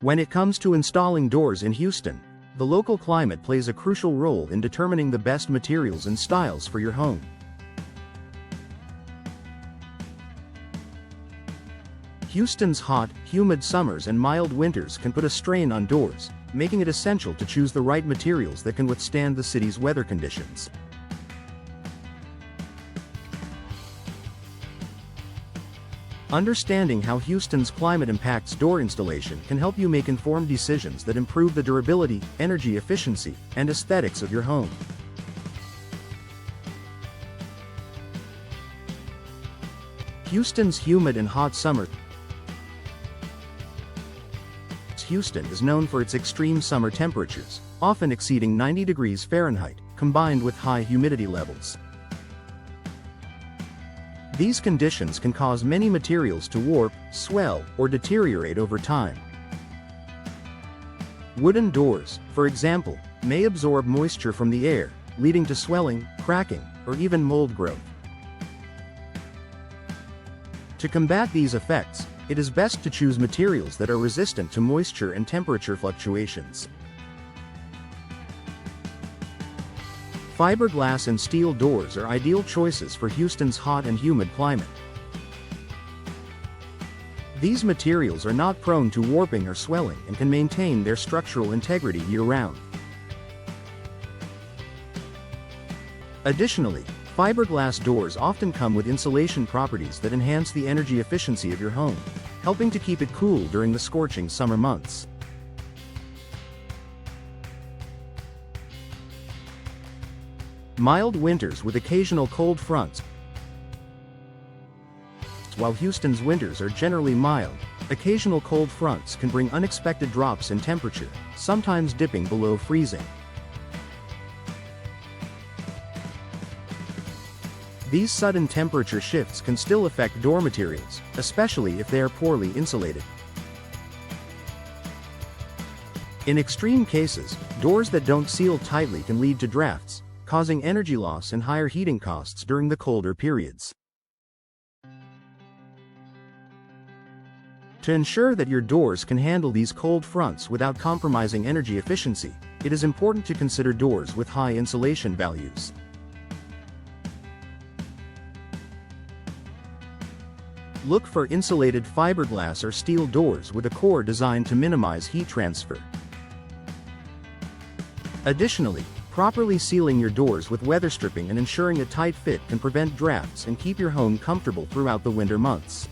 When it comes to installing doors in Houston, the local climate plays a crucial role in determining the best materials and styles for your home. Houston's hot, humid summers and mild winters can put a strain on doors, making it essential to choose the right materials that can withstand the city's weather conditions. Understanding how Houston's climate impacts door installation can help you make informed decisions that improve the durability, energy efficiency, and aesthetics of your home. Houston's humid and hot summer. Houston is known for its extreme summer temperatures, often exceeding 90 degrees Fahrenheit, combined with high humidity levels. These conditions can cause many materials to warp, swell, or deteriorate over time. Wooden doors, for example, may absorb moisture from the air, leading to swelling, cracking, or even mold growth. To combat these effects, it is best to choose materials that are resistant to moisture and temperature fluctuations. Fiberglass and steel doors are ideal choices for Houston's hot and humid climate. These materials are not prone to warping or swelling and can maintain their structural integrity year-round. Additionally, fiberglass doors often come with insulation properties that enhance the energy efficiency of your home, helping to keep it cool during the scorching summer months. Mild winters with occasional cold fronts. While Houston's winters are generally mild, occasional cold fronts can bring unexpected drops in temperature, sometimes dipping below freezing. These sudden temperature shifts can still affect door materials, especially if they are poorly insulated. In extreme cases, doors that don't seal tightly can lead to drafts, causing energy loss and higher heating costs during the colder periods. To ensure that your doors can handle these cold fronts without compromising energy efficiency, it is important to consider doors with high insulation values. Look for insulated fiberglass or steel doors with a core designed to minimize heat transfer. Additionally, properly sealing your doors with weather stripping and ensuring a tight fit can prevent drafts and keep your home comfortable throughout the winter months.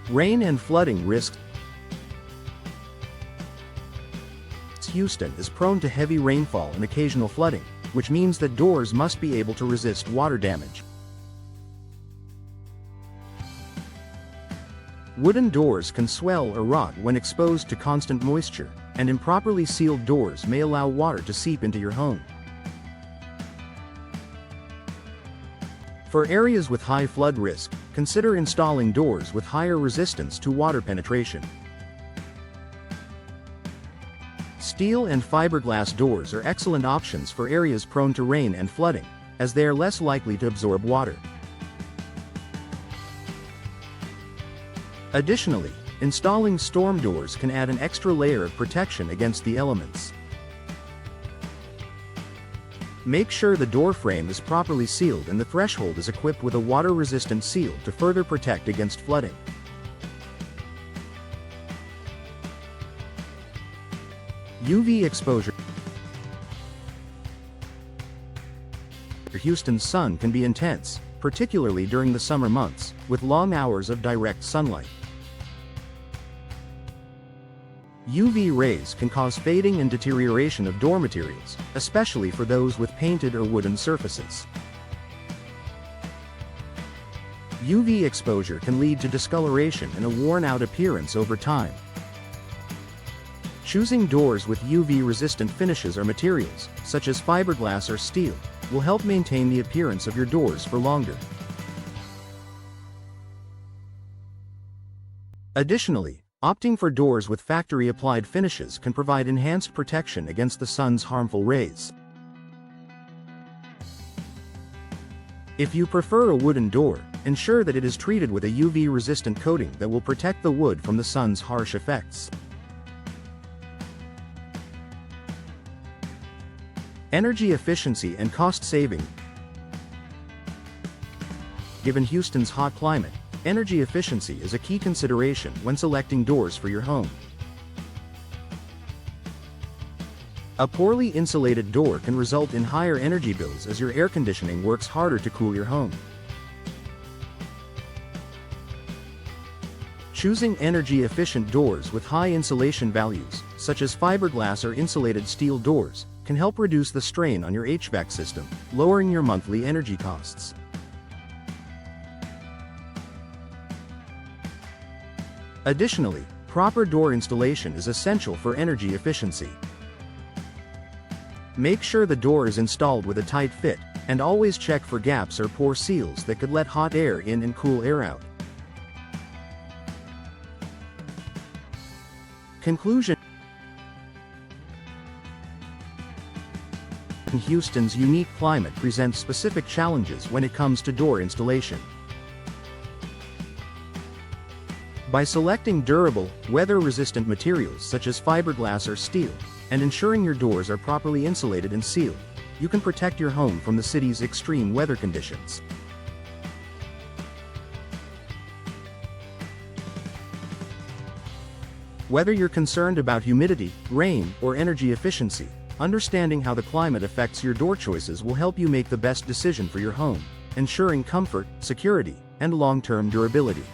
Rain and flooding risks. Houston is prone to heavy rainfall and occasional flooding, which means that doors must be able to resist water damage. Wooden doors can swell or rot when exposed to constant moisture, and improperly sealed doors may allow water to seep into your home. For areas with high flood risk, consider installing doors with higher resistance to water penetration. Steel and fiberglass doors are excellent options for areas prone to rain and flooding, as they are less likely to absorb water. Additionally, installing storm doors can add an extra layer of protection against the elements. Make sure the door frame is properly sealed and the threshold is equipped with a water-resistant seal to further protect against flooding. UV exposure. Houston's sun can be intense, particularly during the summer months, with long hours of direct sunlight. UV rays can cause fading and deterioration of door materials, especially for those with painted or wooden surfaces. UV exposure can lead to discoloration and a worn-out appearance over time. Choosing doors with UV-resistant finishes or materials, such as fiberglass or steel, will help maintain the appearance of your doors for longer. Additionally, opting for doors with factory-applied finishes can provide enhanced protection against the sun's harmful rays. If you prefer a wooden door, ensure that it is treated with a UV-resistant coating that will protect the wood from the sun's harsh effects. Energy efficiency and cost saving. Given Houston's hot climate, energy efficiency is a key consideration when selecting doors for your home. A poorly insulated door can result in higher energy bills as your air conditioning works harder to cool your home. Choosing energy-efficient doors with high insulation values, such as fiberglass or insulated steel doors, can help reduce the strain on your HVAC system, lowering your monthly energy costs. Additionally, proper door installation is essential for energy efficiency. Make sure the door is installed with a tight fit, and always check for gaps or poor seals that could let hot air in and cool air out. Conclusion. Houston's unique climate presents specific challenges when it comes to door installation. By selecting durable, weather-resistant materials such as fiberglass or steel, and ensuring your doors are properly insulated and sealed, you can protect your home from the city's extreme weather conditions. Whether you're concerned about humidity, rain, or energy efficiency, understanding how the climate affects your door choices will help you make the best decision for your home, ensuring comfort, security, and long-term durability.